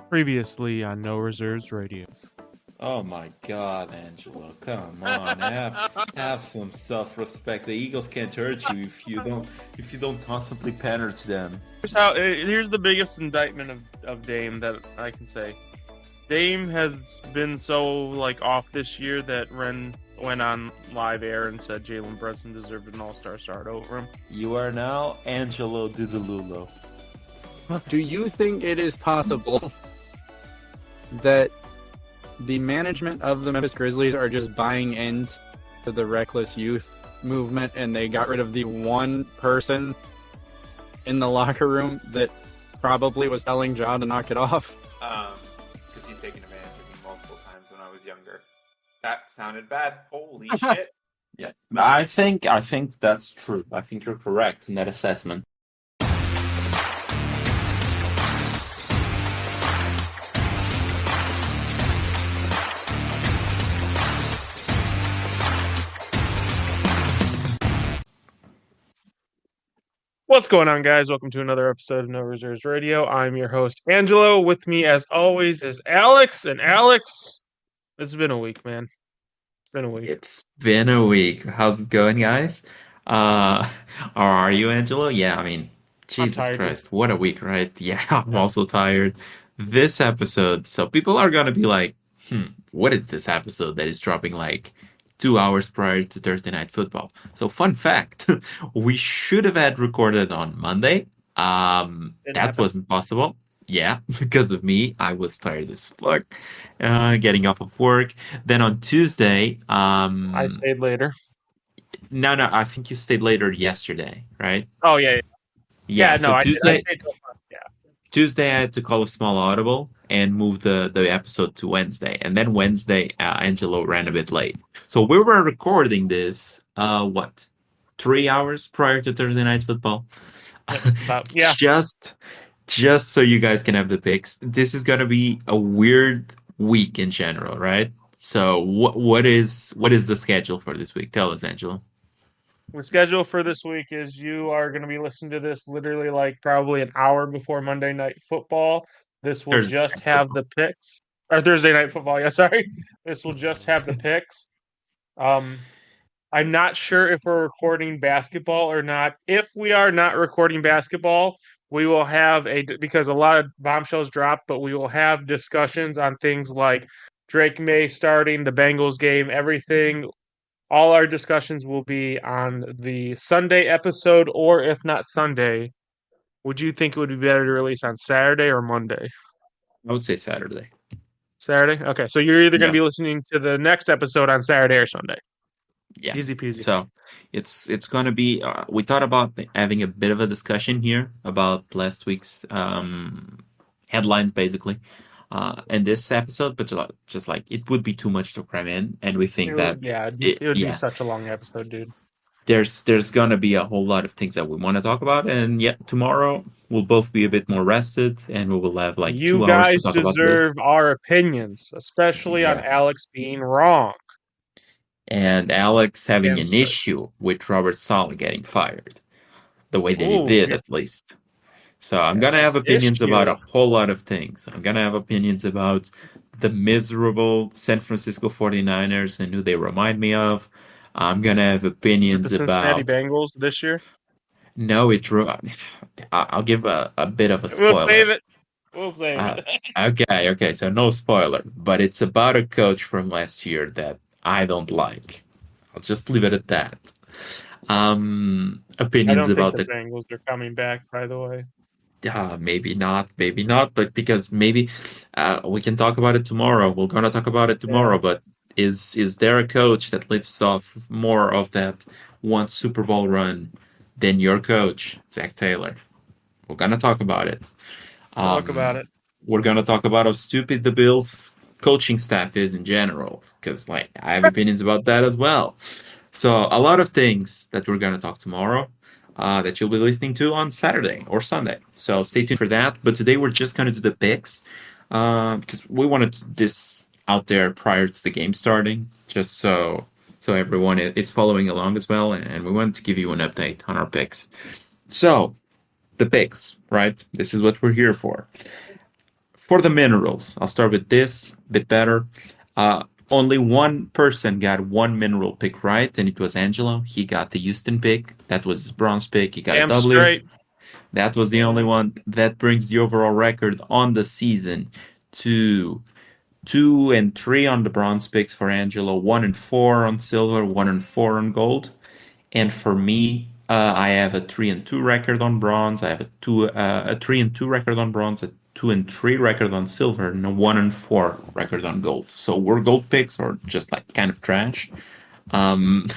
Previously on No Reserves Radio. Oh my God, Angelo! Come on, have some self-respect. The Eagles can't hurt you if you don't constantly pander to them. Here's the biggest indictment of Dame that I can say. Dame has been so off this year that Ren went on live air and said Jalen Brunson deserved an all-star start over him. You are now Angelo Didululo. Do you think it is possible that the management of the Memphis Grizzlies are just buying into the reckless youth movement and they got rid of the one person in the locker room that probably was telling Ja to knock it off? Because he's taken advantage of me multiple times when I was younger. That sounded bad. Holy shit. Yeah, I think that's true. I think you're correct in that assessment. What's going on, guys? Welcome to another episode of No Reserves Radio. I'm your host, Angelo. With me, as always, is Alex. And Alex, it's been a week, man. It's been a week. It's been a week. How's it going, guys? How are you, Angelo? Yeah, I mean, Jesus Christ, what a week, right? Yeah, I'm also tired. This episode, so people are gonna be like, what is this episode that is dropping 2 hours prior to Thursday Night Football? So fun fact, we should have had recorded on Monday. That wasn't possible. Yeah, because of me, I was tired as fuck, getting off of work. Then on Tuesday, I stayed later. No, I think you stayed later yesterday, right? Oh, yeah. Yeah, so no, Tuesday, I stayed till 5, yeah. Tuesday I had to call a small audible and move the episode to Wednesday. And then Wednesday, Angelo ran a bit late. So we were recording this, 3 hours prior to Thursday Night Football? Yeah. Just so you guys can have the picks. This is going to be a weird week in general, right? So what is the schedule for this week? Tell us, Angelo. The schedule for this week is you are going to be listening to this literally probably an hour before Monday Night Football. This will just have the picks. Or Thursday Night Football, yeah, sorry. This will just have the picks. I'm not sure if we're recording basketball or not. If we are not recording basketball, we will have because a lot of bombshells dropped, but we will have discussions on things like Drake May starting, the Bengals game, everything. All our discussions will be on the Sunday episode, or if not Sunday, would you think it would be better to release on Saturday or Monday? I would say Saturday. Saturday? Okay, so you're either going to be listening to the next episode on Saturday or Sunday. Yeah. Easy peasy. So it's going to be, we thought about having a bit of a discussion here about last week's headlines, basically. In this episode, but just it would be too much to cram in, and we think it would be such a long episode, dude. There's gonna be a whole lot of things that we want to talk about, and tomorrow we'll both be a bit more rested, and we will have 2 hours to talk about this. You guys deserve our opinions, especially on Alex being wrong. And Alex having an issue with Robert Saleh getting fired, the way that he did, at least. So I'm going to have opinions about a whole lot of things. I'm going to have opinions about the miserable San Francisco 49ers and who they remind me of. I'm going to have opinions about... the Cincinnati Bengals this year? No, I'll give a bit of a spoiler. We'll save it. Okay, so no spoiler. But it's about a coach from last year that I don't like. I'll just leave it at that. Opinions about the Bengals are coming back, by the way. Maybe not, but because maybe we can talk about it tomorrow. We're gonna talk about it tomorrow, but is there a coach that lives off more of that one Super Bowl run than your coach, Zach Taylor? We're gonna talk about it. We're gonna talk about how stupid the Bills coaching staff is in general, because I have opinions about that as well. So a lot of things that we're gonna talk tomorrow. That you'll be listening to on Saturday or Sunday. So stay tuned for that. But today we're just going to do the picks because we wanted this out there prior to the game starting, just so everyone is following along as well. And we wanted to give you an update on our picks. So the picks, right? This is what we're here for. For the minerals, I'll start with this a bit better. Only one person got one mineral pick right, and it was Angelo. He got the Houston pick. That was his bronze pick. He got a Damn W. straight. That was the only one. That brings the overall record on the season to 2-3 on the bronze picks for Angelo, 1-4 on silver, 1-4 on gold. And for me, I have a 3-2 record on bronze. I have a 3-2 record on bronze, a 2-3 record on silver, and a 1-4 record on gold. So we're gold picks, or just like kind of trash. Um,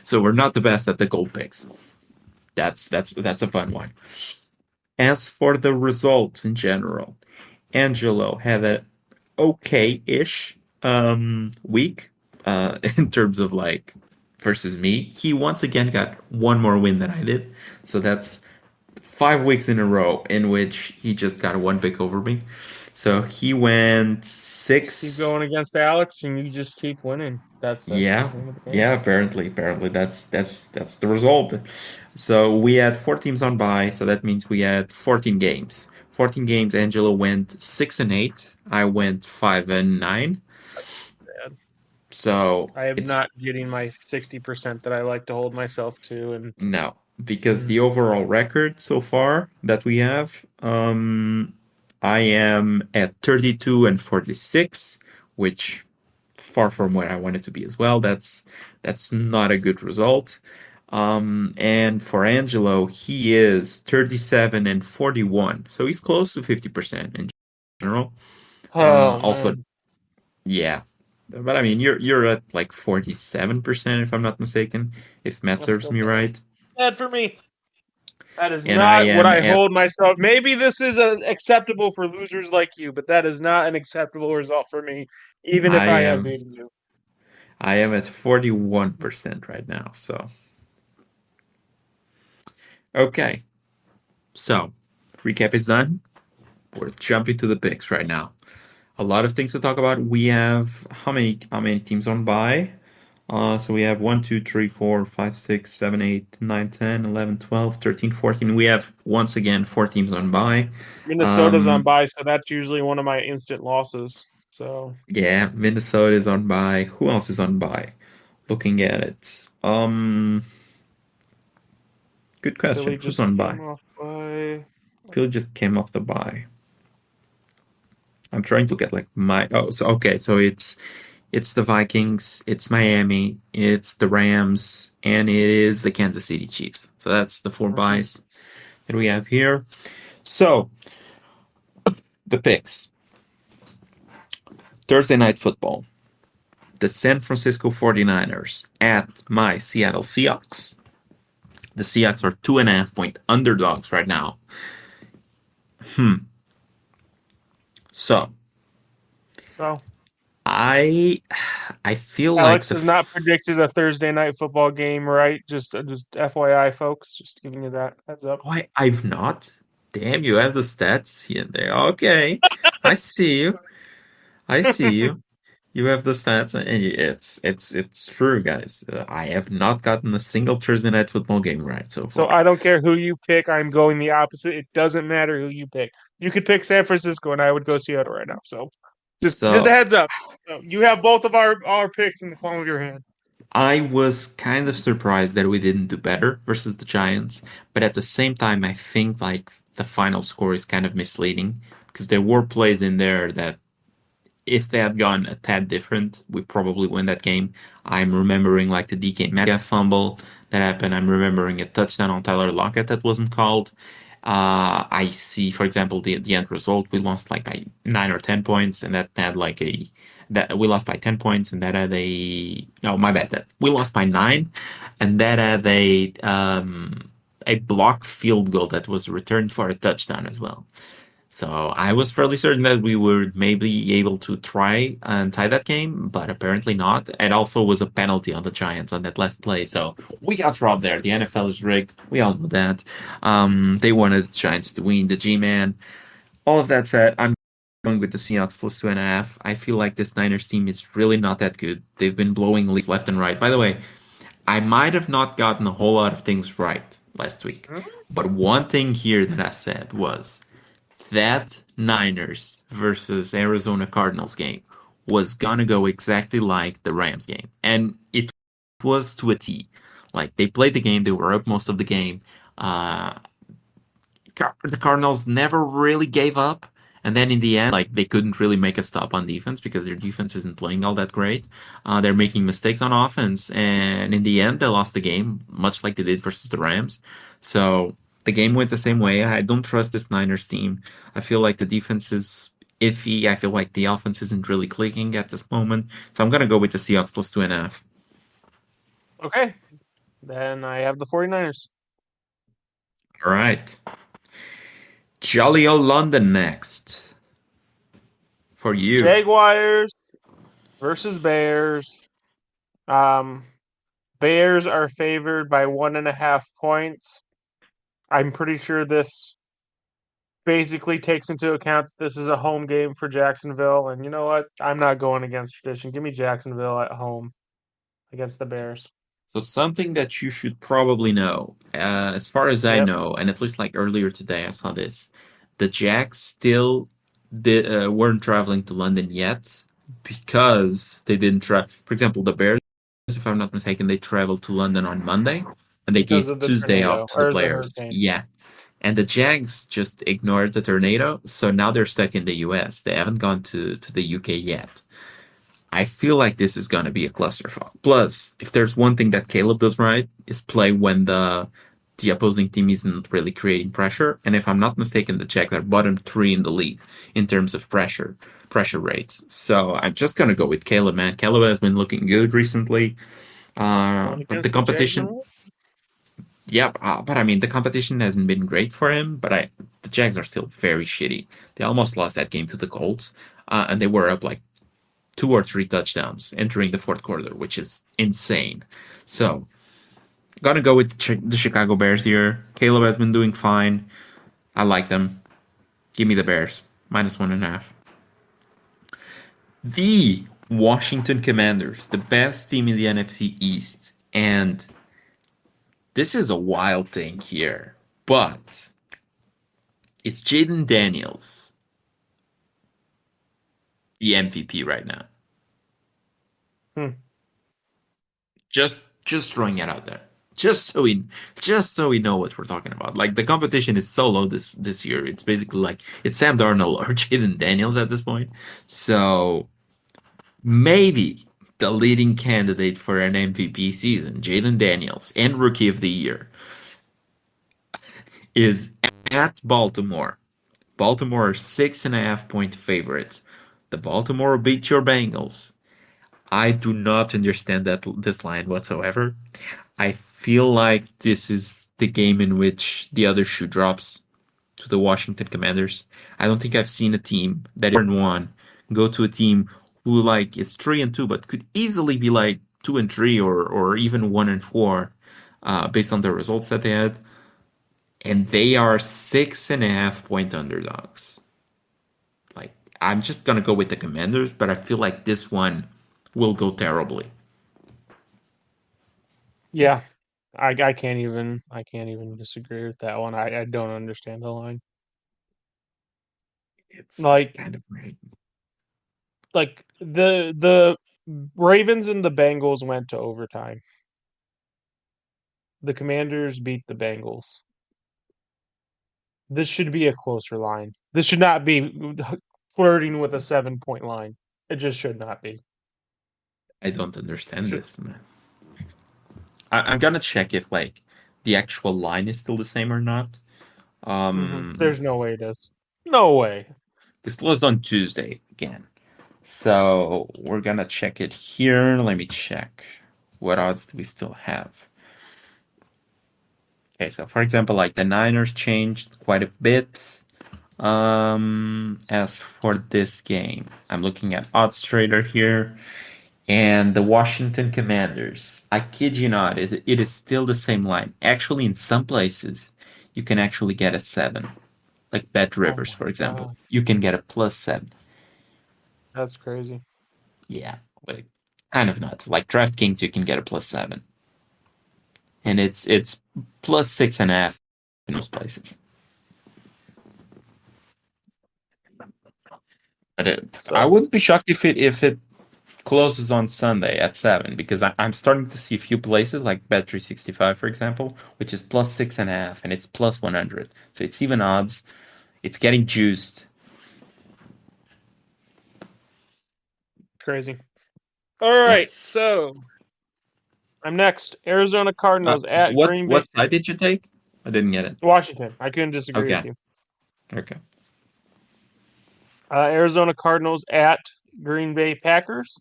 so we're not the best at the gold picks. That's a fun one. As for the results in general, Angelo had a okay-ish week in terms of like versus me. He once again got one more win than I did. So that's 5 weeks in a row in which he just got one pick over me. So he went Keep 6. going against Alex, and you just keep winning. That's the Yeah, name of the game. yeah. Apparently, that's the result. So we had 4 teams on bye. So that means we had 14 games. 14 games. Angelo went 6-8. I went 5-9. Bad. So I am it's not getting my 60% that I like to hold myself to, and no, because the overall record so far that we have, I am at 32-46, which far from where I want it to be as well. That's not a good result. And for Angelo, he is 37-41, so he's close to 50% in general. oh Also, man, yeah, but I mean, you're at like 47% if I'm not mistaken, if math that's serves still me bad. right. Bad for me. That is And I not what am I at hold myself. Maybe this is acceptable for losers like you, but that is not an acceptable result for me, even if I I am am beating you. I am at 41% right now. So okay, so recap is done. We're jumping to the picks right now. A lot of things to talk about. We have how many teams on bye? So we have 1, 2, 3, 4, 5, 6, 7, 8, 9, 10, 11, 12, 13, 14. We have once again 4 teams on bye. Minnesota's on Um, bye, so that's usually one of my instant losses. So yeah, Minnesota is on bye. Who else is on bye? Looking at it. Good Philly question. Who's just on came bye? off by. Philly just came off the bye. I'm trying to get like my so okay, so it's the Vikings, it's Miami, it's the Rams, and it is the Kansas City Chiefs. So that's the 4 Mhm. buys that we have here. So the picks. Thursday night football. The San Francisco 49ers at my Seattle Seahawks. The Seahawks are 2.5 point underdogs right now. So So I I feel like Alex the has not predicted a Thursday night football game, right? Just FYI, folks. Just giving you that heads up. oh, I've not. Damn, you have the stats here and there. Okay, I see you. I see you. You have the stats, and it's true, guys. I have not gotten a single Thursday night football game right so So far. I don't care who you pick. I'm going the opposite. It doesn't matter who you pick. You could pick San Francisco, and I would go Seattle right now. So just a So heads up. So you have both of our picks in the palm of your hand. I was kind of surprised that we didn't do better versus the Giants, but at the same time, I think like the final score is kind of misleading because there were plays in there that if they had gone a tad different, we probably win that game. I'm remembering like the DK Metcalf fumble that happened. I'm remembering a touchdown on Tyler Lockett that wasn't called. I see, for example, the end result. We lost like by 9 or 10 points, and that had like that we lost by 10 points, and that had a no, my bad. That we lost by 9, and that had a blocked field goal that was returned for a touchdown as well. So I was fairly certain that we were maybe able to try and tie that game, but apparently not. It also was a penalty on the Giants on that last play, so we got robbed there. The NFL is rigged. We all know that. They wanted the Giants to win. The G-Man. All of that said, I'm going with the Seahawks plus 2.5. I feel like this Niners team is really not that good. They've been blowing leads left and right. By the way, I might have not gotten a whole lot of things right last week, Hmm? but one thing here that I said was that Niners versus Arizona Cardinals game was gonna go exactly like the Rams game, and it was to a T. Like they played the game, they were up most of the game. Uh, the Cardinals never really gave up. And then in the end, like they couldn't really make a stop on defense because their defense isn't playing all that great. They're making mistakes on offense, and in the end, they lost the game, much like they did versus the Rams. So the game went the same way. I don't trust this Niners team. I feel like the defense is iffy. I feel like the offense isn't really clicking at this moment. So I'm gonna go with the Seahawks plus 2.5. Okay. Then I have the 49ers. All right, Jolly O London next for you. Jaguars versus Bears. Um, Bears are favored by 1.5 points. I'm pretty sure this basically takes into account that this is a home game for Jacksonville. And you know what? I'm not going against tradition. Give me Jacksonville at home against the Bears. So something that you should probably know, as far as I Yep. know, and at least like earlier today, I saw this. The Jacks still weren't traveling to London yet because they didn't try. For example, the Bears, if I'm not mistaken, they traveled to London on Monday and they Because gave of the Tuesday off tornado to the or the players. hurricane. Yeah. And the Jags just ignored the tornado, so now they're stuck in the US. They haven't gone to the UK yet. I feel like this is going to be a clusterfuck. Plus, if there's one thing that Caleb does right, is play when the opposing team isn't really creating pressure. And if I'm not mistaken, the Jags are bottom three in the league in terms of pressure rates. So I'm just going to go with Caleb, man. Caleb has been looking good recently. Going But the against the Jags, competition, no? yeah, but I mean, the competition hasn't been great for him. But the Jags are still very shitty. They almost lost that game to the Colts, and they were up like 2 or 3 touchdowns entering the fourth quarter, which is insane. So, gonna go with the Chicago Bears here. Caleb has been doing fine. I like them. Give me the Bears. -1.5. The Washington Commanders, the best team in the NFC East. And this is a wild thing here. But it's Jaden Daniels, the MVP right now. Hmm. Just throwing it out there. Just so we know what we're talking about. Like the competition is so low this year. It's basically like it's Sam Darnold or Jaden Daniels at this point. So maybe the leading candidate for an MVP season, Jaden Daniels, and Rookie of the Year, is at Baltimore. Baltimore are 6.5 point favorites. The Baltimore beat your Bengals. I do not understand this line whatsoever. I feel like this is the game in which the other shoe drops to the Washington Commanders. I don't think I've seen a team that is 4-1 go to a team who like is 3-2, but could easily be like 2-3 or even 1-4, based on the results that they had. And they are 6.5 point underdogs. Like I'm just gonna go with the Commanders, but I feel like this one will go terribly. Yeah. I can't even disagree with that one. I don't understand the line. It's Like kind of weird. the Ravens and the Bengals went to overtime. The Commanders beat the Bengals. This should be a closer line. This should not be flirting with a 7 point line. It just should not be. I don't understand Should, this, man. I'm gonna check if like the actual line is still the same or not. There's no way it is. No way. This closed on Tuesday again, so we're gonna check it here. Let me check. What odds do we still have? Okay, so for example, like the Niners changed quite a bit. As for this game, I'm looking at Odds Trader here, and the Washington Commanders. I kid you not, it is still the same line. Actually, in some places, you can actually get a 7. Like Bet Oh Rivers, my for example. god. You can get a +7. That's crazy. Yeah, like kind of nuts. Like DraftKings, you can get a +7. And it's +6.5 in those places. I So wouldn't be shocked if it closes on Sunday at 7 because I'm starting to see a few places like Bet365, for example, which is plus 6.5 and it's plus 100. So it's even odds. It's getting juiced. crazy. All Yeah. right, so I'm next. Arizona Cardinals at Green Bay, What side did you take? I didn't get it. Washington. I couldn't disagree with Okay. you. Okay. Arizona Cardinals at Green Bay Packers.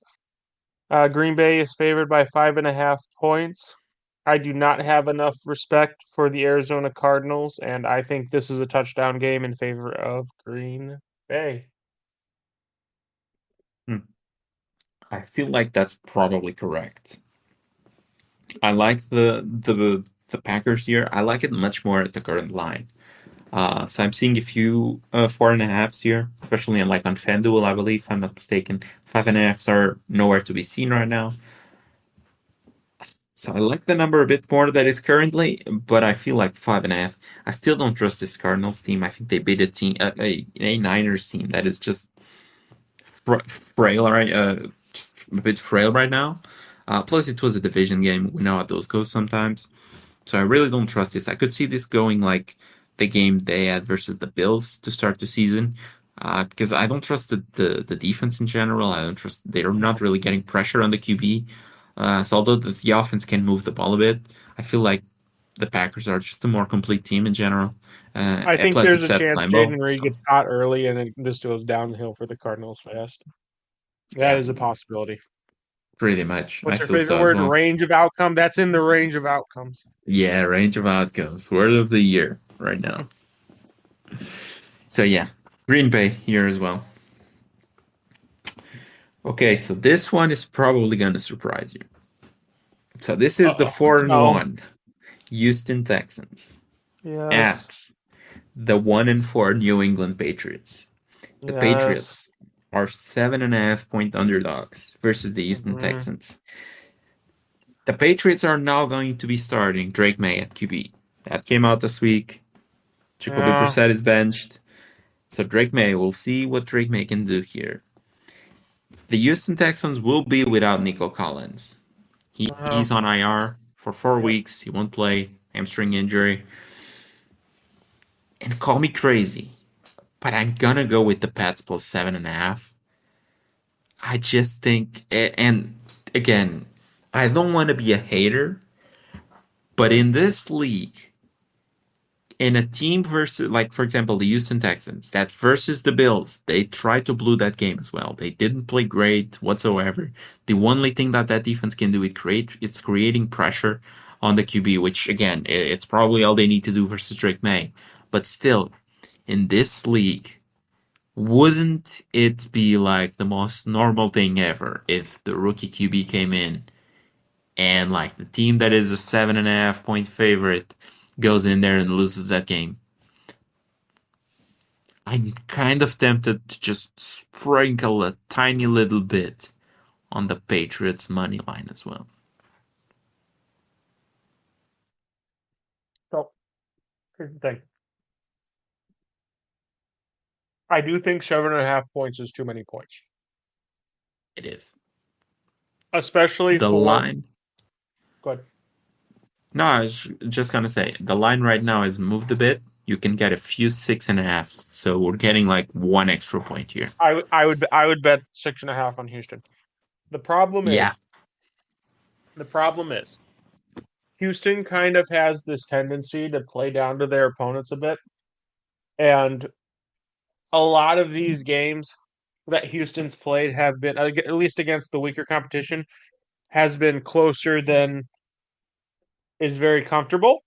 Green Bay is favored by 5.5 points. I do not have enough respect for the Arizona Cardinals, and I think this is a touchdown game in favor of Green Bay. I feel like that's probably correct. I like the Packers here. I like it much more at the current line. So I'm seeing a few 4.5s here, especially on FanDuel, I believe, if I'm not mistaken. 5.5s are nowhere to be seen right now. So I like the number a bit more that is currently, but I feel like 5.5. I still don't trust this Cardinals team. I think they beat a Niners team that is just frail, right? Just a bit frail right now. Plus, it was a division game. We know how those go sometimes. So I really don't trust this. I could see this going like the game they had versus the Bills to start the season. Because I don't trust the defense in general. I don't trust they're not really getting pressure on the QB. So although the offense can move the ball a bit, I feel like the Packers are just a more complete team in general. I And think plus, there's it's a at chance Lambeau, Jaden Reed so gets hot early and then this goes downhill for the Cardinals fast. That yeah, is a possibility. pretty much. I What's your feel favorite so as word? well. Range of outcome. That's in the range of outcomes. Yeah, range of outcomes. Word of the year right now. So yeah, Green Bay here as well. Okay, so this one is probably gonna surprise you. So this is the Uh-oh. 4 and No. 1 Houston Texans Yes. at the 1 and 4 New England Patriots. The Yes. Patriots are 7.5 point underdogs versus the Houston Mhm. Texans. The Patriots are now going to be starting Drake May at QB. That came out this week. Jacoby Yeah. Brissett is benched. So Drake May, we'll see what Drake May can do here. The Houston Texans will be without Nico Collins. Yeah. He's on IR for 4 weeks. Yep. He won't play. Hamstring injury. And call me crazy, but I'm gonna go with the Pats plus 7.5. I just think, and again, I don't want to be a hater, but in this league, in a team versus, like for example, the Houston Texans, that versus the Bills, they tried to blow that game as well. They didn't play great whatsoever. The only thing that defense can do is it's creating pressure on the QB, which again, it's probably all they need to do versus Drake May. But still, in this league, wouldn't it be like the most normal thing ever if the rookie QB came in and like the team that is a 7.5 point favorite goes in there and loses that game? I'm kind of tempted to just sprinkle a tiny little bit on the Patriots money line as well. So here's the thing. I do think 7.5 points is too many points, It is. especially The for. line. Go ahead. No, I was just gonna say the line right now is moved a bit. You can get a few 6.5s, so we're getting like one extra point here. I would bet 6.5 on Houston. The problem Yeah, is the problem is Houston kind of has this tendency to play down to their opponents a bit, and a lot of these games that Houston's played have been, at least against the weaker competition, has been closer than is very comfortable.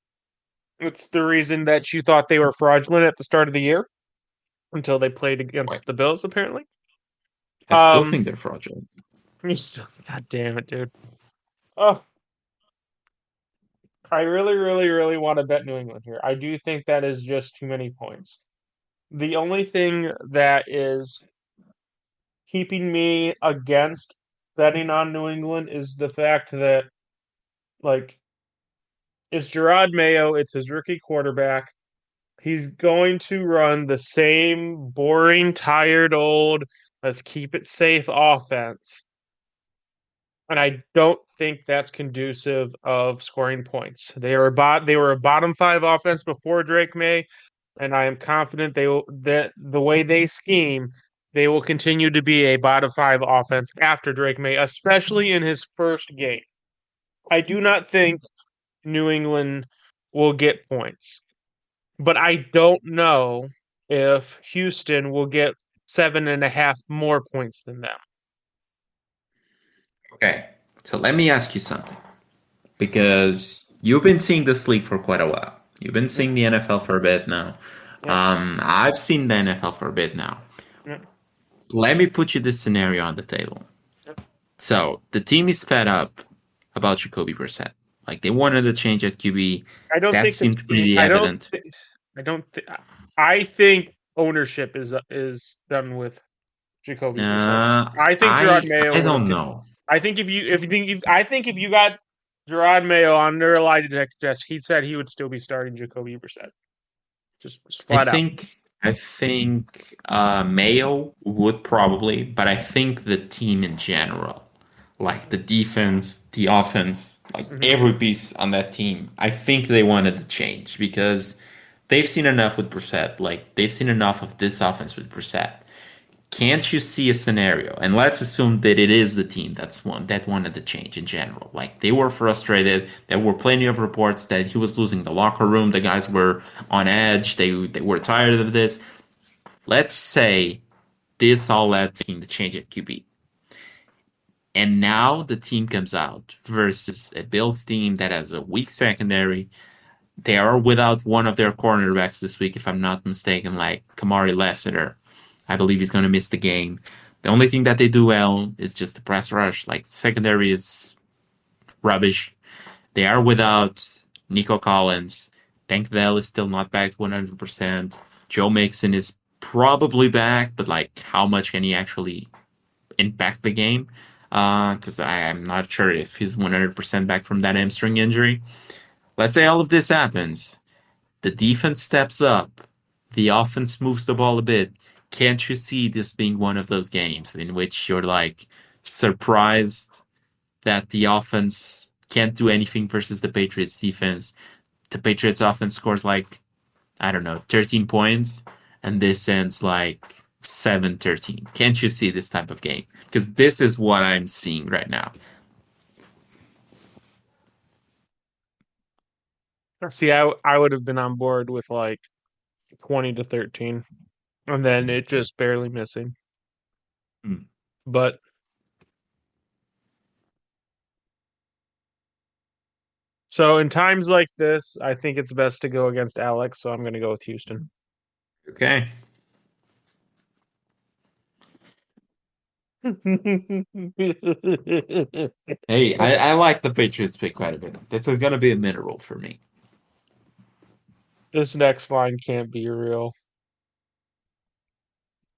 It's the reason that you thought they were fraudulent at the start of the year until they played wait, against the Bills, apparently. I still Um, think they're fraudulent. God damn it, dude. Oh, I really, really, really want to bet New England here. I do think that is just too many points. The only thing that is keeping me against betting on New England is the fact that, like, it's Gerard Mayo, it's his rookie quarterback. He's going to run the same boring, tired, old, let's keep it safe offense. And I don't think that's conducive of scoring points. They were a bottom 5 offense before Drake May, and I am confident that the way they scheme, they will continue to be a bottom 5 offense after Drake May, especially in his first game. I do not think New England will get points, but I don't know if Houston will get 7.5 more points than them. Okay, so let me ask you something. Because you've been seeing this league for quite a while. You've been seeing the NFL for a bit now. Yeah. I've seen the NFL for a bit now. Yeah. Let me put you this scenario on the table. Yeah. So the team is fed up about Jacoby Brissett. Like they wanted a change at QB. I don't That think the seemed team. pretty evident. I think ownership is done with Jacoby Brissett. I think Gerard Mayo I will. don't know. I think if you got Gerard Mayo on their lie detector test, he said he would still be starting Jacoby Brissett. Just flat out. I think Mayo would probably, but I think the team in general, like the defense, the offense, like every piece on that team, I think they wanted to change because they've seen enough with Brissett. Like they've seen enough of this offense with Brissett. Can't you see a scenario? And let's assume that it is the team that wanted to change in general. Like they were frustrated. There were plenty of reports that he was losing the locker room. The guys were on edge. They were tired of this. Let's say this all led to the change at QB. And now the team comes out versus a Bills team that has a weak secondary. They are without one of their cornerbacks this week, if I'm not mistaken, like Kamari Lassiter. I believe he's going to miss the game. The only thing that they do well is just the press rush. Like, secondary is rubbish. They are without Nico Collins. Tank Dell is still not back 100%. Joe Mixon is probably back, but, like, how much can he actually impact the game? Because I'm not sure if he's 100% back from that hamstring injury. Let's say all of this happens. The defense steps up. The offense moves the ball a bit. Can't you see this being one of those games in which you're like surprised that the offense can't do anything versus the Patriots defense? The Patriots offense scores like, I don't know, 13 points, and this ends like 7-13. Can't you see this type of game? Because this is what I'm seeing right now. See, I would have been on board with like 20-13, and then it just barely missing. But so in times like this, I think it's best to go against Alex. So I'm going to go with Houston. Okay. Hey, I like the Patriots pick quite a bit. This is going to be a mineral for me. This next line can't be real.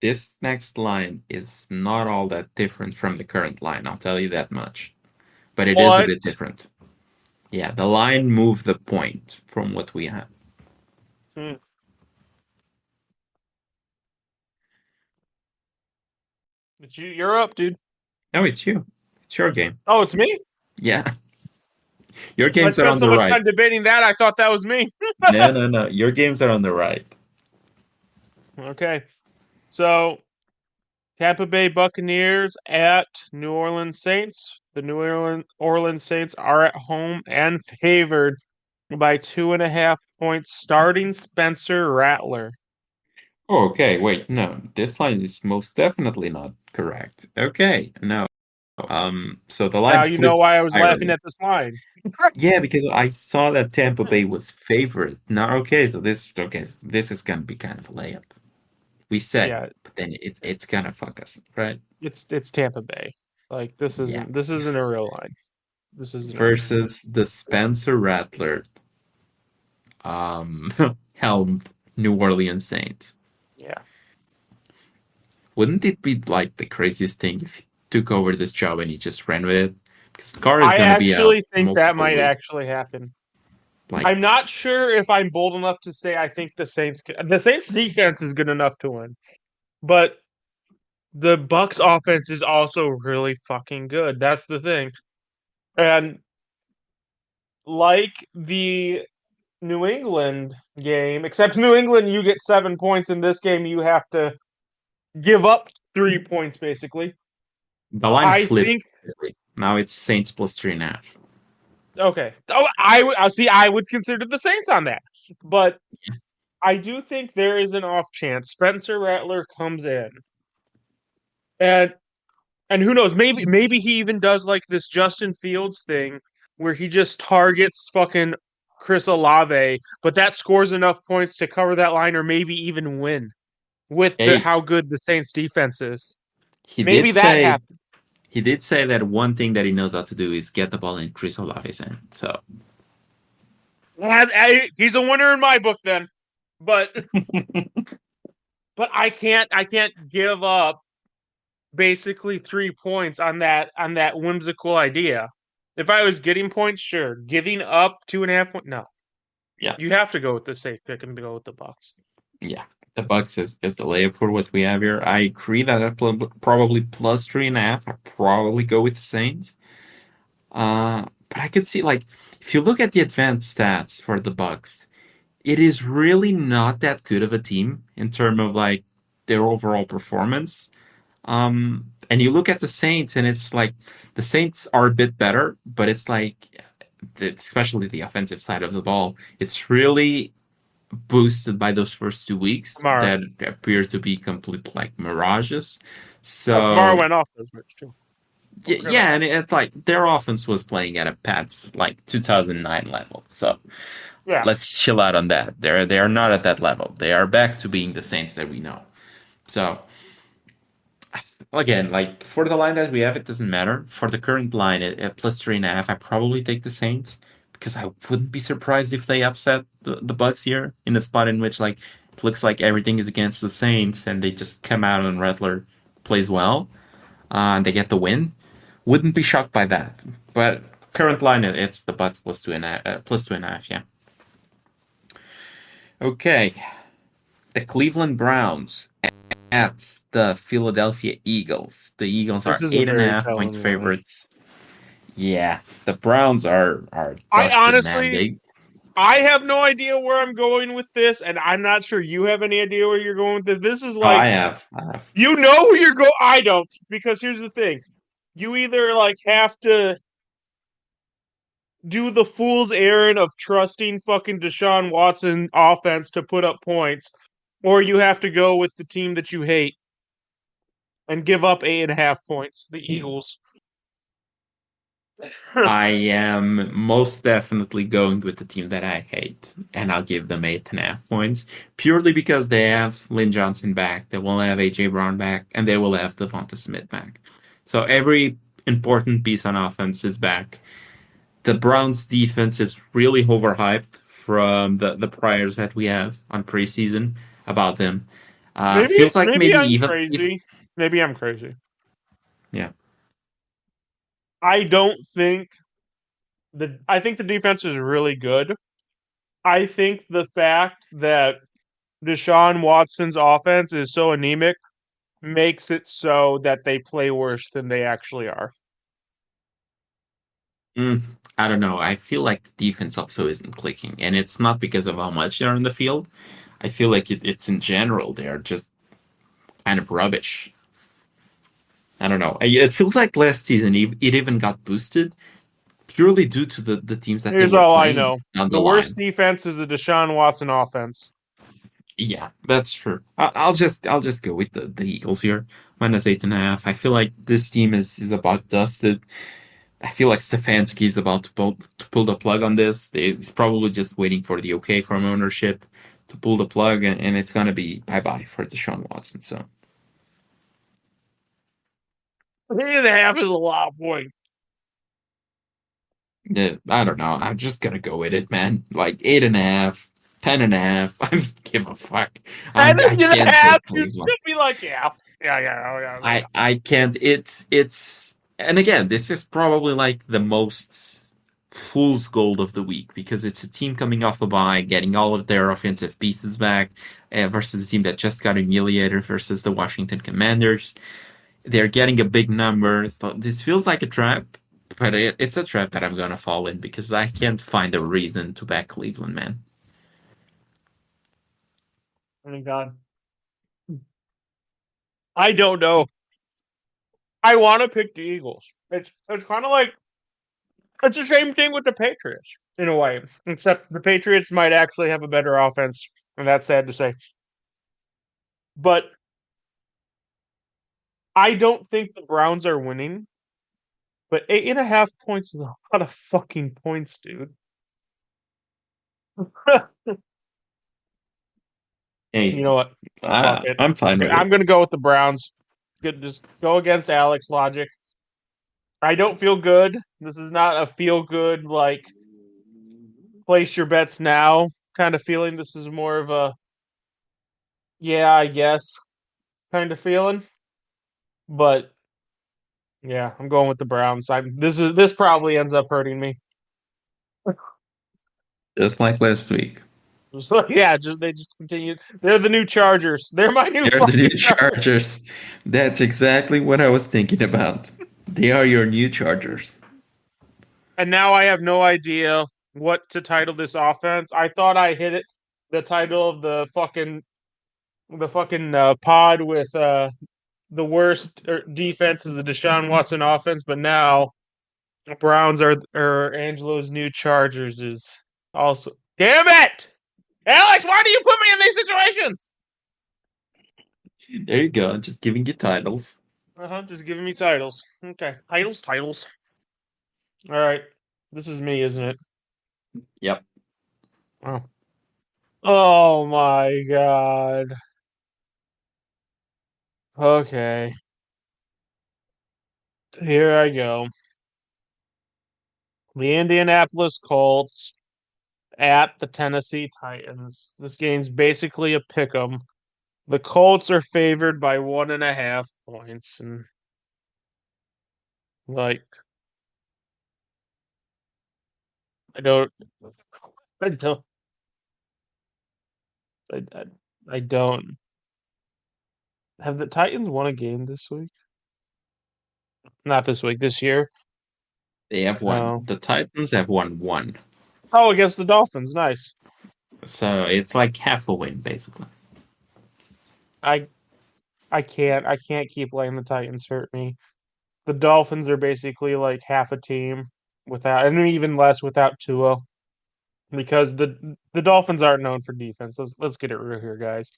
This next line is not all that different from the current line, I'll tell you that much. But it is a bit different. Yeah, the line moved the point from what we have. It's you. You're up, dude. No, it's you. It's your game. Oh, it's me? Yeah. Your games I are on spent so the much right. time debating that. I thought that was me. No. Your games are on the right. Okay. So, Tampa Bay Buccaneers at New Orleans Saints. The New Orleans Saints are at home and favored by 2.5 points, starting Spencer Rattler. Oh, okay, wait, no. This line is most definitely not correct. Okay, no. So the line Now you know flipped why I was laughing entirely. at this line. Yeah, because I saw that Tampa Bay was favored. Now, okay, so this is gonna be kind of a layup. We said, Yeah, but then it's gonna fuck us, right? it's Tampa Bay. Like this isn't a real line. This isn't a real line. Versus the Spencer Rattler helmed New Orleans Saints. Yeah. Wouldn't it be like the craziest thing if he took over this job and he just ran with it? Because Carr is I gonna be out actually think that multiple might weeks. actually happen. Like, I'm not sure if I'm bold enough to say I think the Saints defense is good enough to win, but the Bucks offense is also really fucking good. That's the thing. And like the New England game, except New England, you get 7 points. In this game, you have to give up 3 points, basically. the line I flipped. think. Now it's Saints plus 3.5. Okay. Oh, I see. I would consider the Saints on that, but I do think there is an off chance Spencer Rattler comes in, and who knows? Maybe he even does like this Justin Fields thing where he just targets fucking Chris Olave, but that scores enough points to cover that line, or maybe even win with Hey, how good the Saints defense is. he did Maybe that say happens. he did say that one thing that he knows how to do is get the ball in Chris Olave's hand. So He's a winner in my book, then. But I can't give up basically 3 points on that whimsical idea. If I was getting points, sure. Giving up 2.5 points, no. yeah, You have to go with the safe pick and go with the Bucks. yeah, the Bucks is the layup for what we have here. I agree that probably plus 3.5. I probably go with the Saints. But I could see like if you look at the advanced stats for the Bucks, it is really not that good of a team in terms of like their overall performance. And you look at the Saints, and it's like the Saints are a bit better, but it's like, especially the offensive side of the ball, it's really boosted by those first 2 weeks Kamara. that appear to be complete like mirages. Kamara So went off those weeks too. yeah, and it's like their offense was playing at a Pats like 2009 level. So Yeah. let's chill out on that. They are not at that level. They are back to being the Saints that we know. So again, like for the line that we have, it doesn't matter. For the current line at plus 3.5, I probably take the Saints because I wouldn't be surprised if they upset the Bucks here in a spot in which like it looks like everything is against the Saints and they just come out and Rattler plays well and they get the win. Wouldn't be shocked by that. But current line, it's the Bucks plus 2.5. Plus 2.5, yeah. Okay, the Cleveland Browns at the Philadelphia Eagles. The Eagles This are is a eight and a very half point telling line. favorites. Yeah, the Browns are I dusted, man. honestly, I have no idea where I'm going with this, and I'm not sure you have any idea where you're going with this. This is Oh, like, I have. you know where you're going. I don't, because here's the thing: you either like have to do the fool's errand of trusting fucking DeShaun Watson offense to put up points, or you have to go with the team that you hate and give up 8.5 points. The Eagles. I am most definitely going with the team that I hate, and I'll give them 8.5 points purely because they have Lynn Johnson back, they will have AJ Brown back, and they will have Devonta Smith back. So every important piece on offense is back. The Browns defense is really overhyped from the priors that we have on preseason about them. maybe Feels like maybe maybe I'm even crazy. Maybe I'm crazy. yeah. I don't think I think the defense is really good. I think the fact that Deshaun Watson's offense is so anemic makes it so that they play worse than they actually are. Mm, I don't know. I feel like the defense also isn't clicking, and it's not because of how much they're in the field. I feel like it's in general they're just kind of rubbish. I don't know. It feels like last season it even got boosted purely due to the teams that they Here's were all I playing know. on the The worst line. defense is the Deshaun Watson offense. Yeah, that's true. I'll just go with the Eagles here, -8.5. I feel like this team is about dusted. I feel like Stefanski is about to pull the plug on this. He's probably just waiting for the okay from ownership to pull the plug, and it's gonna be bye bye for Deshaun Watson. So 3.5 is a lot of points. yeah, I don't know. I'm just gonna go with it, man. Like 8.5, 10.5. I don't give a fuck. And I then you can't have, take you Cleveland. should be like, yeah. I can't. It's and again, this is probably like the most fool's gold of the week because it's a team coming off a bye, getting all of their offensive pieces back, versus a team that just got humiliated versus the Washington Commanders. They're getting a big number. So this feels like a trap, but it's a trap that I'm gonna fall in because I can't find a reason to back Cleveland, man. Oh my God. I don't know. I want to pick the Eagles. It's kind of like it's the same thing with the Patriots in a way, except the Patriots might actually have a better offense, and that's sad to say. But I don't think the Browns are winning. But 8.5 points is a lot of fucking points, dude. Hey, You know what? Fuck it. I'm fine with I'm it. gonna go with the Browns. Good, just go against Alex logic. I don't feel good. This is not a feel good like place your bets now kind of feeling. This is more of a yeah, I guess kind of feeling. But yeah, I'm going with the Browns. This probably ends up hurting me. Just like last week. So yeah, they just continue. They're the new Chargers. They're my new They're the new fucking Chargers. Chargers. That's exactly what I was thinking about. They are your new Chargers. And now I have no idea what to title this offense. I thought I hit it the title of the fucking pod with the worst defense is the DeShaun Watson offense, but now the Browns are Angelo's new Chargers is also. Damn it, Alex! Why do you put me in these situations? There you go. Just giving you titles. Just giving me titles. Okay, titles. All right, this is me, isn't it? Yep. Oh. Oh my God. Okay, here I go. The Indianapolis Colts at the Tennessee Titans. This game's basically a pick 'em. The Colts are favored by 1.5 points, and like I don't, I don't, I, I, I don't. Have the Titans won a game this week? Not this week. This year? They have won. No. The Titans have won one. Oh, against the Dolphins. Nice. So it's like half a win, basically. I I can't keep letting the Titans hurt me. The Dolphins are basically like half a team without, and even less without Tua, because the Dolphins aren't known for defense. Let's get it real here, guys.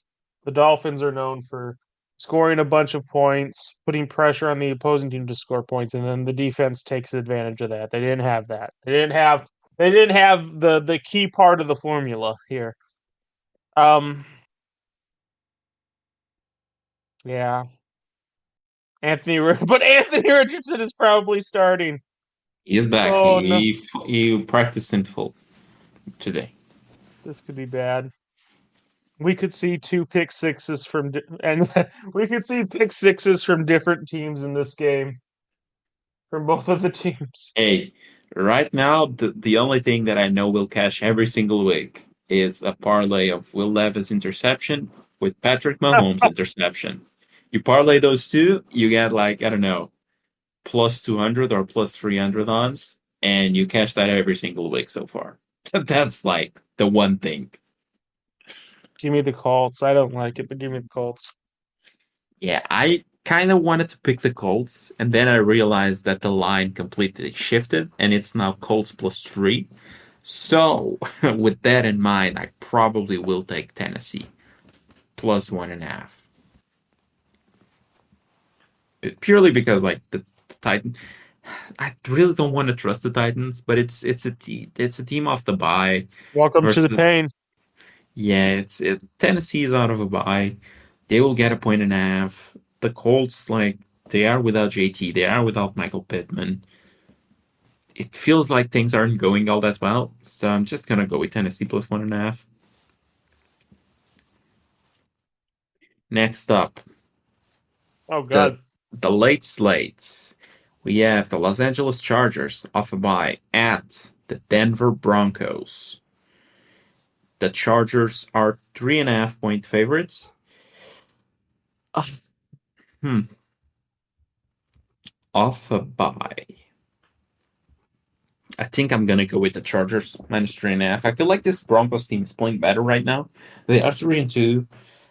The Dolphins are known for scoring a bunch of points, putting pressure on the opposing team to score points, and then the defense takes advantage of that. They didn't have that. They didn't have the key part of the formula here. Um, yeah. But Anthony Richardson is probably starting. He is back. Oh no, He practiced in full today. this could be bad. We could see two pick sixes and we could see pick sixes from different teams in this game from both of the teams. Hey, right now the only thing that I know will cash every single week is a parlay of Will Levis interception with Patrick Mahomes interception. You parlay those two, you get like I don't know, plus 200 or plus 300 odds, and you cash that every single week so far. That's like the one thing. Give me the Colts. I don't like it, but give me the Colts. Yeah, I kind of wanted to pick the Colts, and then I realized that the line completely shifted, and it's now Colts plus 3. So, with that in mind, I probably will take Tennessee plus 1.5. Purely because, like, the Titans, I really don't want to trust the Titans, but it's a team off the bye Welcome to the versus pain. yeah, Tennessee is out of a bye. They will get a 1.5. The Colts, like, they are without JT. They are without Michael Pittman. It feels like things aren't going all that well. So I'm just gonna go with Tennessee plus 1.5. Next up, Oh the God. late slates. We have the Los Angeles Chargers off a bye at the Denver Broncos. The Chargers are 3.5-point favorites. Uh, hmm. Off a bye. I think I'm gonna go with the Chargers minus 3.5. I feel like this Broncos team is playing better right now. They are 3-2.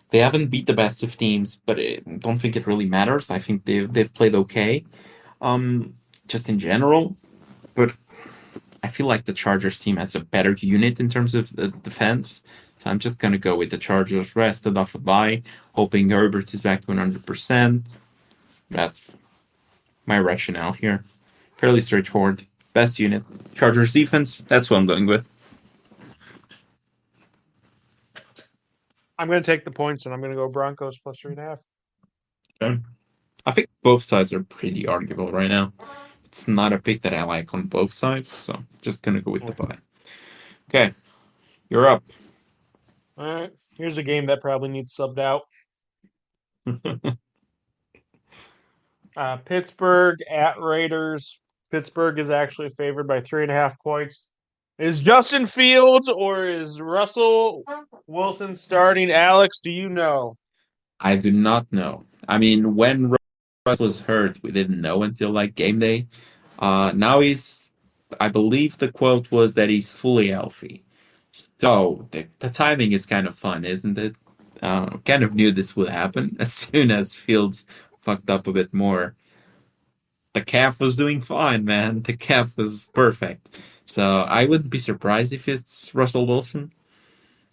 They haven't beat the best of teams, but I don't think it really matters. I think they've played okay, just in general. But I feel like the Chargers team has a better unit in terms of the defense. So I'm just gonna go with the Chargers rested off a bye, hoping Herbert is back to 100%. That's my rationale here. Fairly straightforward. Best unit. Chargers defense, that's what I'm going with. I'm going to take the points, and I'm going to go Broncos plus 3.5. Okay. I think both sides are pretty arguable right now. It's not a pick that I like on both sides, so just gonna go with the bye. Okay, you're up. All right. Here's a game that probably needs subbed out. Pittsburgh at Raiders. Pittsburgh is actually favored by 3.5 points. Is Justin Fields or is Russell Wilson starting? Alex, do you know? I do not know. I mean, when Russ was hurt, we didn't know until like game day. Now I believe the quote was that he's fully healthy. So the timing is kind of fun, isn't it? Kind of knew this would happen as soon as Fields fucked up a bit more. The calf was doing fine, man. The calf was perfect. So I wouldn't be surprised if it's Russell Wilson.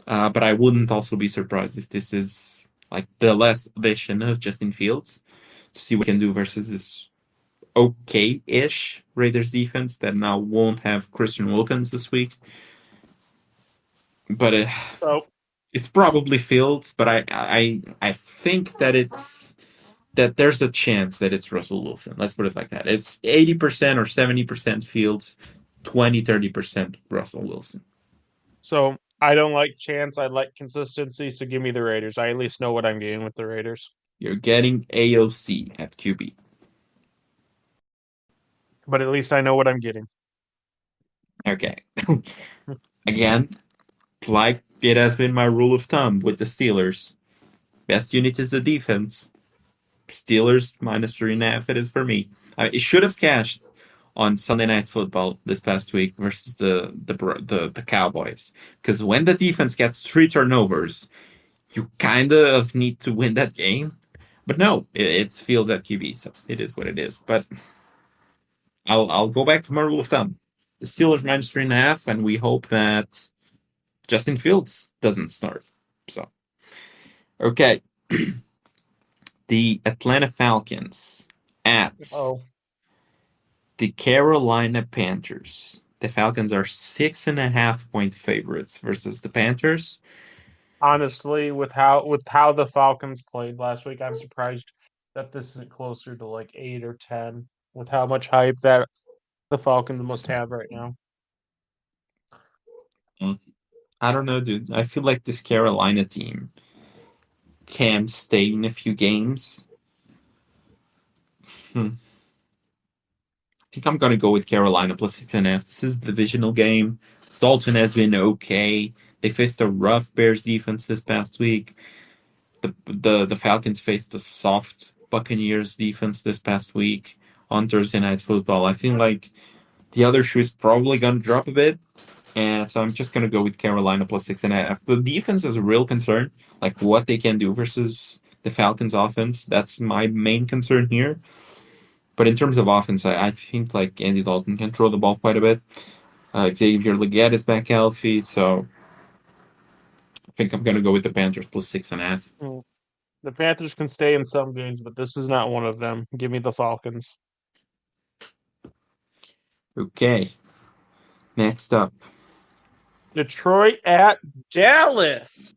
But I wouldn't also be surprised if this is like the last edition of Justin Fields to see what he can do versus this okay-ish Raiders defense that now won't have Christian Wilkins this week. But it's probably Fields. But I think that there's a chance that it's Russell Wilson. Let's put it like that. It's 80% or 70% Fields, 20-30% Russell Wilson. So I don't like chance. I like consistency. So give me the Raiders. I at least know what I'm getting with the Raiders. You're getting AOC at QB. But at least I know what I'm getting. Okay. Again, like it has been my rule of thumb with the Steelers. Best unit is the defense. Steelers minus 3.5 it is for me. It should have cashed on Sunday Night Football this past week versus the Cowboys. Because when the defense gets 3 turnovers, you kind of need to win that game. But no, it's Fields at QB, so it is what it is. But I'll go back to my rule of thumb. The Steelers minus 3.5, and we hope that Justin Fields doesn't start. So, okay. The Atlanta Falcons at the Carolina Panthers. The Falcons are 6.5-point favorites versus the Panthers. Honestly, with how the Falcons played last week, I'm surprised that this isn't closer to like 8 or 10 with how much hype that the Falcons must have right now. I don't know, dude. I feel like this Carolina team can stay in a few games. I think I'm gonna go with Carolina plus 6.5. This is a divisional game. Dalton has been okay. They faced a rough Bears defense this past week. The Falcons faced a soft Buccaneers defense this past week on Thursday Night Football. I feel like the other shoe is probably gonna drop a bit. And so I'm just gonna go with Carolina plus 6.5. The defense is a real concern, like what they can do versus the Falcons offense. That's my main concern here. But in terms of offense, I think like Andy Dalton can throw the ball quite a bit. Xavier Legette is back healthy, so I think I'm gonna go with the Panthers plus 6.5. The Panthers can stay in some games, but this is not one of them. Give me the Falcons. Okay. Next up. Detroit at Dallas.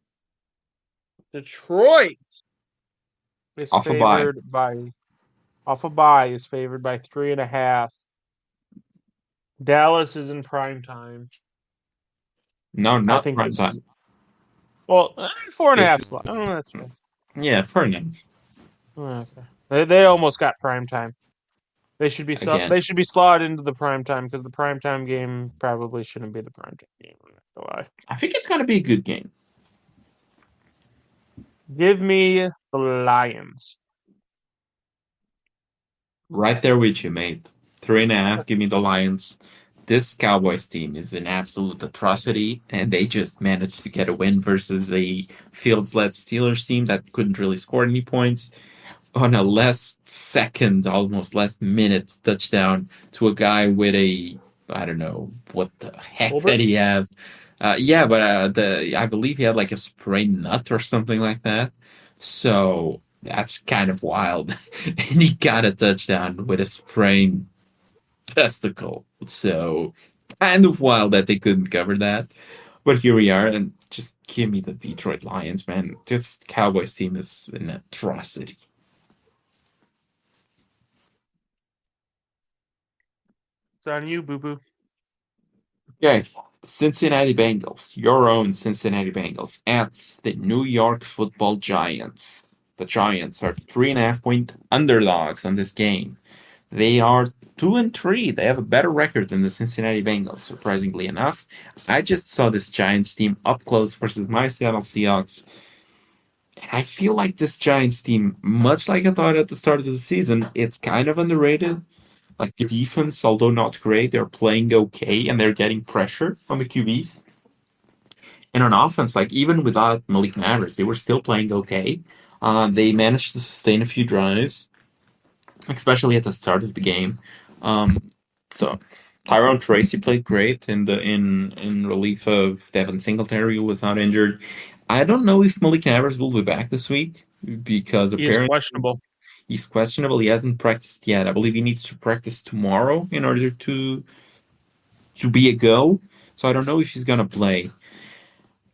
Detroit is favored by off a bye is favored by 3.5. Dallas is in prime time. No, not prime time. Well, 4.5 slot. Oh, that's right. Yeah, 4.5. Okay. They almost got prime time. They should be Again, they should be slotted into the prime time because the prime time game probably shouldn't be the prime time game. I'm not gonna lie. I think it's going to be a good game. Give me the Lions. Right there with you, mate. 3.5. Give me the Lions. This Cowboys team is an absolute atrocity, and they just managed to get a win versus a Fields-led Steelers team that couldn't really score any points on a last second, almost last minute touchdown to a guy with a I don't know what the heck Colbert? that he have. Yeah, but I believe he had like a sprained nut or something like that. So that's kind of wild. And he got a touchdown with a sprained testicle. So kind of wild that they couldn't cover that. But here we are, and just give me the Detroit Lions, man. This Cowboys team is an atrocity. It's on you, boo boo. Okay, Cincinnati Bengals, your own Cincinnati Bengals, at the New York Football Giants. The Giants are 3.5 point underdogs on this game. They are 2-3. They have a better record than the Cincinnati Bengals, surprisingly enough. I just saw this Giants team up close versus my Seattle Seahawks. And I feel like this Giants team, much like I thought at the start of the season, it's kind of underrated. Like the defense, although not great, they're playing okay and they're getting pressure on the QBs. And on offense, like even without Malik Nabers, they were still playing okay. They managed to sustain a few drives, especially at the start of the game. So Tyrone Tracy played great in relief of Devin Singletary, who was not injured. I don't know if Malik Nabers will be back this week because He is apparently questionable. he's questionable. He hasn't practiced yet. I believe he needs to practice tomorrow in order to be a go. So I don't know if he's gonna play.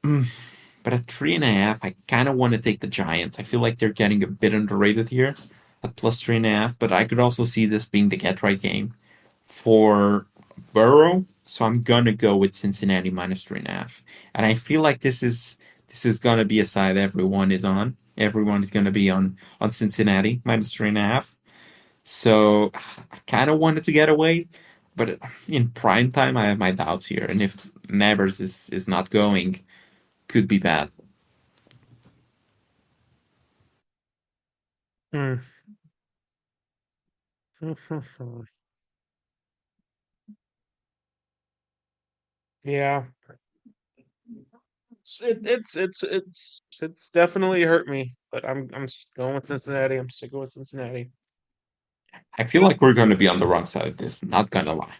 But at 3.5, I kind of want to take the Giants. I feel like they're getting a bit underrated here at plus 3.5. But I could also see this being the get right game for Burrow. So I'm gonna go with Cincinnati minus 3.5. And I feel like this is gonna be a side everyone is on. Everyone is gonna be on Cincinnati minus 3.5. So I kind of wanted to get away, but in prime time, I have my doubts here. And if Nabers is not going, could be bad. Hmm. Yeah, it's definitely hurt me, but I'm going with Cincinnati. I'm sticking with Cincinnati. I feel like we're going to be on the wrong side of this, not gonna lie.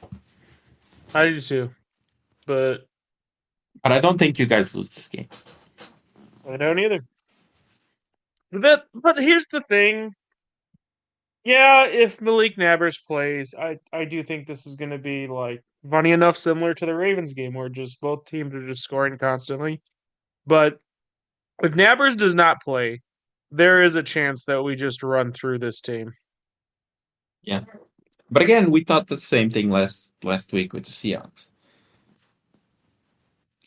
I do too, but But I don't think you guys lose this game. I don't either. But here's the thing. Yeah, if Malik Nabers plays, I do think this is going to be like funny enough similar to the Ravens game where just both teams are just scoring constantly. But if Nabers does not play, there is a chance that we just run through this team. Yeah. But again, we thought the same thing last week with the Seahawks.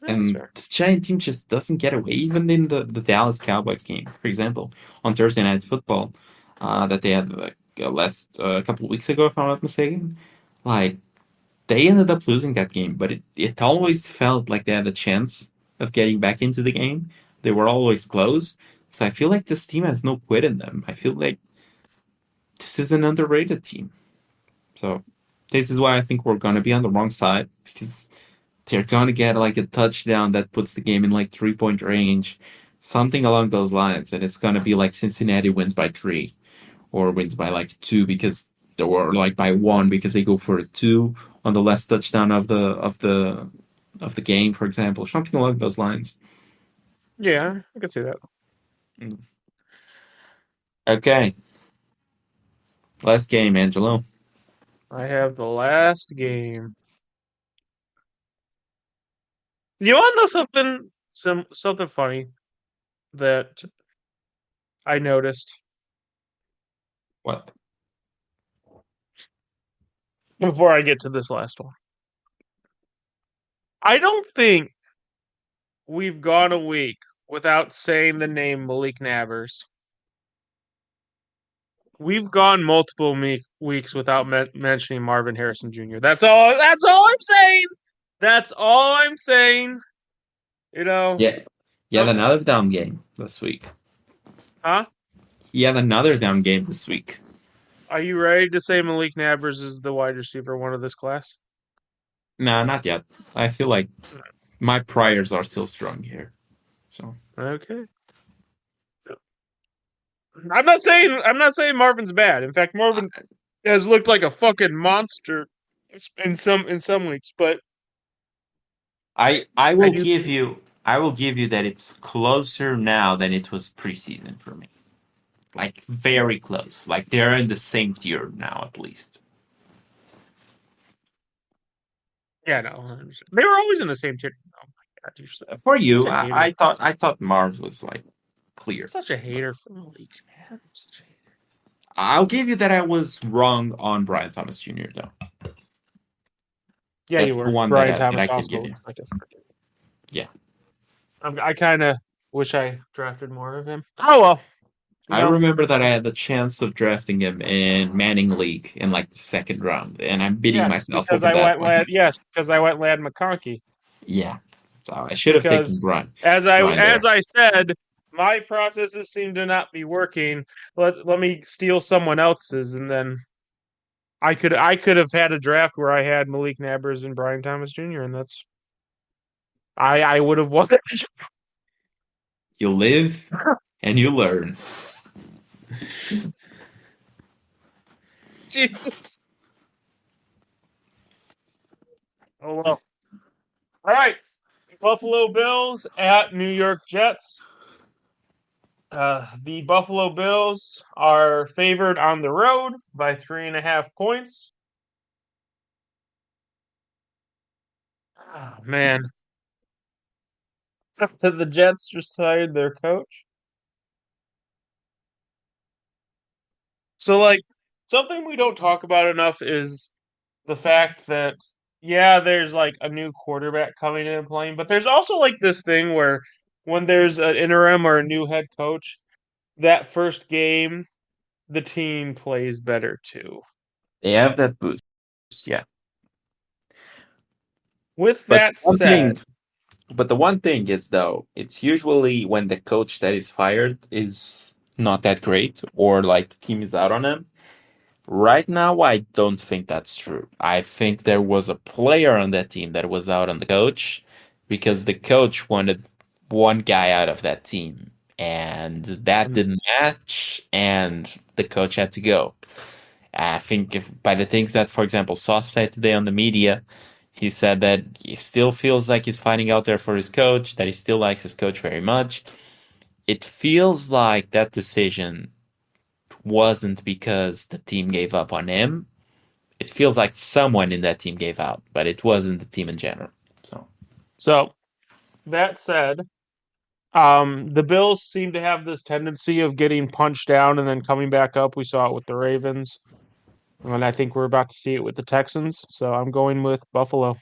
That's And fair. this giant team just doesn't get away, even in the Dallas Cowboys game, for example, on Thursday Night Football, that they had like last a couple of weeks ago, if I'm not mistaken. Like they ended up losing that game, but it always felt like they had a chance of getting back into the game. They were always close. So I feel like this team has no quit in them. I feel like this is an underrated team. So this is why I think we're gonna be on the wrong side because they're gonna get like a touchdown that puts the game in like 3 point range, something along those lines, and it's gonna be like Cincinnati wins by 3 or wins by like 2 because they were like by 1 because they go for a 2 on the last touchdown of the game, for example, something along those lines. Yeah, I can see that. Okay, last game, Angelo. I have the last game. You want to know something funny that I noticed What? before I get to this last one? I don't think we've gone a week without saying the name Malik Nabers. we've gone multiple weeks without mentioning Marvin Harrison Jr. That's all. That's all I'm saying. That's all I'm saying. You know, Yeah. He had another down game this week. huh? He had another down game this week. Are you ready to say Malik Nabers is the wide receiver one of this class? No, not yet. I feel like my priors are still strong here. So Okay. I'm not saying Marvin's bad. In fact, Marvin has looked like a fucking monster in some weeks, but I I will do. give you that it's closer now than it was preseason for me. Like very close. Like they're in the same tier now at least. Yeah, no, they were always in the same tier. Oh my god, you're For such you, a hater. I thought Mars was like clear. Such a hater for Malik, man. Such a hater. I'll give you that I was wrong on Brian Thomas Jr. though. Yeah, you That's the were. one Brian that Thomas I can also give you. looks like a freaking. Yeah. I kind of wish I drafted more of him. Oh well, you I know. remember that I had the chance of drafting him in Manning League in like the second round, and I'm beating Yes, myself because over I that went one. lad. Yes, because I went lad McConkey. Yeah. So I should have taken Because Brian as there. I said, my processes seem to not be working. Let me steal someone else's, and then I could have had a draft where I had Malik Nabers and Brian Thomas Jr. and that's I would have won. You live and you learn. Jesus. Oh well. All right. Buffalo Bills at New York Jets. The Buffalo Bills are favored on the road by 3.5 points. Oh, man. The Jets just hired their coach. So, like, something we don't talk about enough is the fact that, yeah, there's like a new quarterback coming in and playing, but there's also like this thing where when there's an interim or a new head coach, that first game, the team plays better too. They have that boost. Yeah. With But that one said, thing But the one thing is, though, it's usually when the coach that is fired is not that great or like the team is out on him. Right now, I don't think that's true. I think there was a player on that team that was out on the coach because the coach wanted one guy out of that team, and that didn't match, and the coach had to go. I think if by the things that, for example, Sauce said today on the media, he said that he still feels like he's fighting out there for his coach, that he still likes his coach very much. It feels like that decision wasn't because the team gave up on him. It feels like someone in that team gave out, but it wasn't the team in general. so that said, the Bills seem to have this tendency of getting punched down and then coming back up. We saw it with the Ravens, and I think we're about to see it with the Texans. So I'm going with Buffalo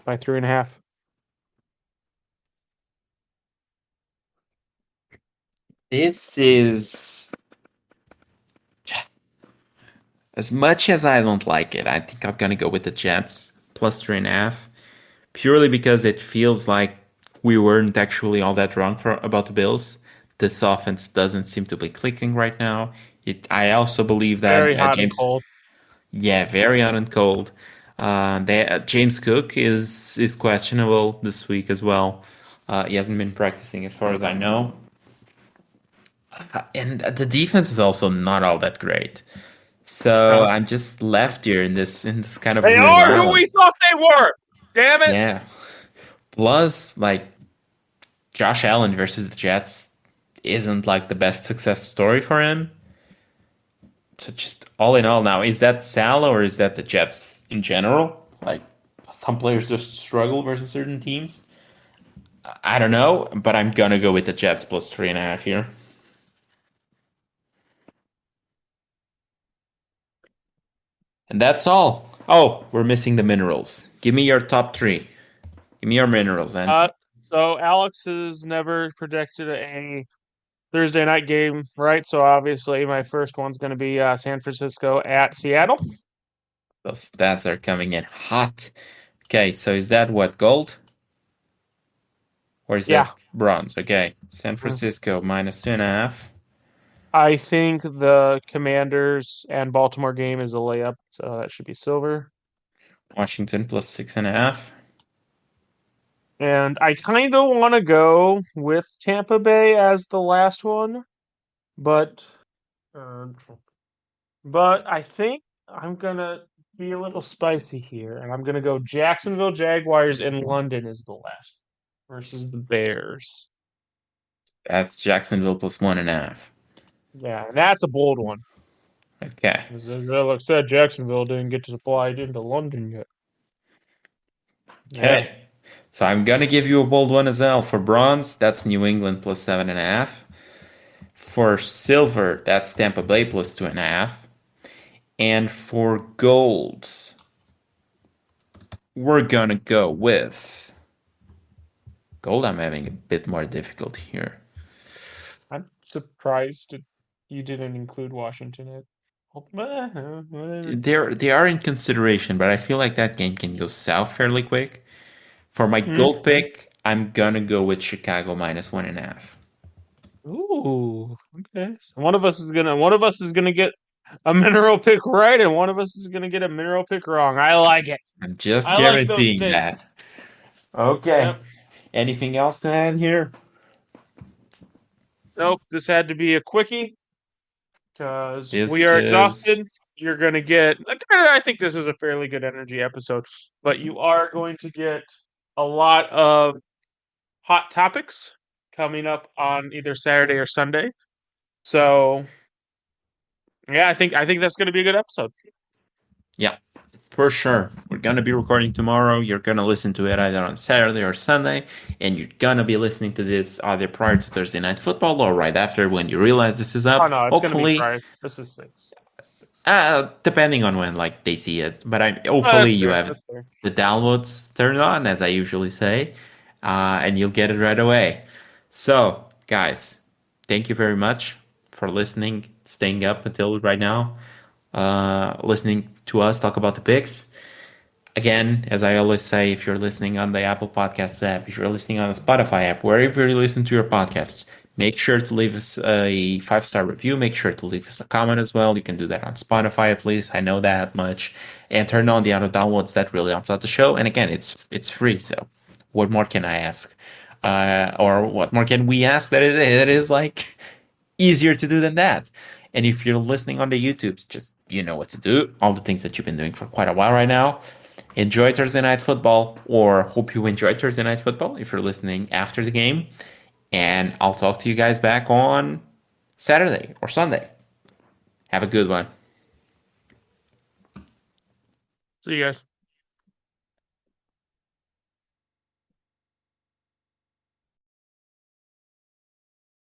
by 3.5. This is as much as I don't like it. I think I'm gonna go with the Jets plus 3.5, purely because it feels like we weren't actually all that wrong about the Bills. This offense doesn't seem to be clicking right now. I also believe that Very hot and James, cold. yeah, very hot and cold. James Cook is questionable this week as well. He hasn't been practicing as far as I know. And the defense is also not all that great. So No. I'm just left here in this kind of They weird are who world. we thought they were. Damn it. Yeah. Plus, like Josh Allen versus the Jets isn't like the best success story for him. So just all in all, now is that Salah or is that the Jets in general? Like some players just struggle versus certain teams. I don't know, but I'm gonna go with the Jets plus 3.5 here. And that's all. Oh, we're missing the minerals. Give me your top three. Give me your minerals, then. So Alex has never predicted Thursday night game, right? So obviously my first one's going to be San Francisco at Seattle. Those stats are coming in hot. Okay, so is that what, gold? Or is Yeah. that bronze? Okay, San Francisco minus 2.5. I think the Commanders and Baltimore game is a layup, so that should be silver. Washington plus 6.5. And I kind of want to go with Tampa Bay as the last one, but uh, I think I'm gonna be a little spicy here, and I'm gonna go Jacksonville Jaguars in London is the last versus the Bears. That's Jacksonville plus 1.5. Yeah, and that's a bold one. Okay. As Alex said, Jacksonville didn't get to fly into London yet. Okay. Yeah. So I'm gonna give you a bold one as well. For bronze, that's New England plus 7.5. For silver, that's Tampa Bay plus 2.5. And for gold, we're gonna go with gold. I'm having a bit more difficult here. I'm surprised that you didn't include Washington in it. Whatever. They are in consideration, but I feel like that game can go south fairly quick. For my Hmm. gold pick, I'm gonna go with Chicago minus 1.5. Ooh, okay. So one of us is gonna get a mineral pick right, and one of us is gonna get a mineral pick wrong. I like it. I'm just I like those guaranteeing picks. that. Okay. Yep. Anything else to add here? Nope. This had to be a quickie because we This are is exhausted. You're gonna get. I think this is a fairly good energy episode, but you are going to get a lot of hot topics coming up on either Saturday or Sunday. So yeah, I think that's going to be a good episode. Yeah, for sure. We're gonna be recording tomorrow. You're gonna listen to it either on Saturday or Sunday, and you're gonna be listening to this either prior to Thursday night football or right after when you realize this is Oh up. no, it's going to be Hopefully, Friday. This is six. depending on when like they see it. But I Oh, hopefully that's you fair. have That's fair. the downloads turned on, as I usually say, and you'll get it right away. So, guys, thank you very much for listening, staying up until right now, listening to us talk about the picks. Again, as I always say, if you're listening on the Apple Podcasts app, if you're listening on the Spotify app, wherever you listen to your podcasts, make sure to leave us a 5-star review. Make sure to leave us a comment as well. You can do that on Spotify at least. I know that much. And turn on the auto downloads. That really helps out the show. And again, it's free. So what more can I ask? Or what more can we ask that it is like easier to do than that? And if you're listening on the YouTubes, just you know what to do. All the things that you've been doing for quite a while right now. Enjoy Thursday Night Football, or hope you enjoy Thursday Night Football if you're listening after the game. And I'll talk to you guys back on Saturday or Sunday. Have a good one. See you guys.